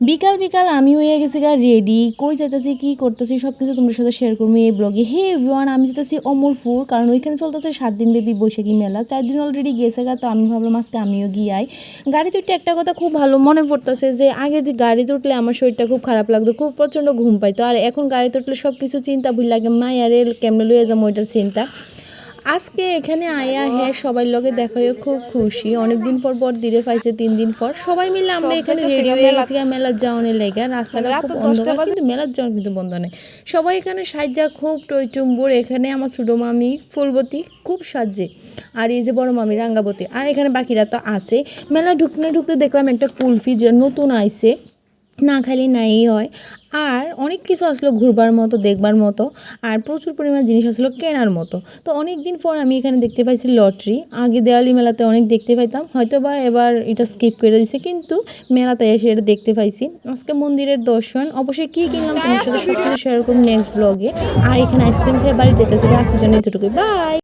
বিকাল বিকাল আমি হয়ে গেছি গা রেডি, কই যাইতেছি কি করতেছি সব কিছু তোমাদের সাথে শেয়ার করবো এই ব্লগে। হে এভরিওয়ান, আমি যেতেছি অমরপুর, কারণ ওইখানে চলতেছে 7 দিন ব্যাপী বৈশাখী মেলা। 4 দিন অলরেডি গেছে গা, তো আমি ভাবলাম আজকে আমিও গিয়ে আই। গাড়িতে উঠতে একটা কথা খুব ভালো মনে পড়তেছে যে আগের দিন গাড়িতে উঠলে আমার শরীরটা খুব খারাপ লাগতো, খুব প্রচণ্ড ঘুম পাইতো, আর এখন গাড়িতে উঠলে সব কিছু চিন্তা ভুল লাগে, মায়ারে কেমনে লইয়া যাবো ওইটার চিন্তা। আজকে এখানে আয়া হ্যাঁ সবাই লগে দেখা হয়ে খুব খুশি, অনেকদিন পর পর দিরে পাইছে 3 দিন পর। সবাই মিলে আমরা এখানে রেডি হয়ে গেছি মেলার যাওয়ানের লেগে। রাস্তাটা খুব অন্ধকার কিন্তু মেলার যাওয়ার কিন্তু বন্ধ নেই। সবাই এখানে সাজ্জা খুব টইটুম্বুর। এখানে আমার ছোটো মামি ফুলবতী খুব সাজে, আর এই যে বড় মামি রাঙ্গাবতী, আর এখানে বাকিরা তো আছে। মেলা ঢুকতে ঢুকতে দেখলাম একটা কুলফি যে নতুন আইছে, না খালি নাই হয়। আর অনেক কিছু আসলো ঘুরবার মতো, দেখবার মতো, আর প্রচুর পরিমাণ জিনিস আসলো কেনার মতো। তো অনেক দিন পর আমি এখানে দেখতে পাইছি লটারি। আগে দেওয়ালি মেলাতে অনেক দেখতে পাইতাম, হয়তো বা এবার এটা স্কিপ করে দিছে, কিন্তু মেলাতে এসে এটা দেখতে পাইছি। আজকে মন্দিরের দর্শন, অবশ্যই কী কিনলাম তোমার সাথে সব কিছু শেয়ার করুন নেক্সট ব্লগে। আর এখানে আইসক্রিম খেয়ে বাড়ি যেতেছি, আজকের জন্য এতটুকুই, বাই।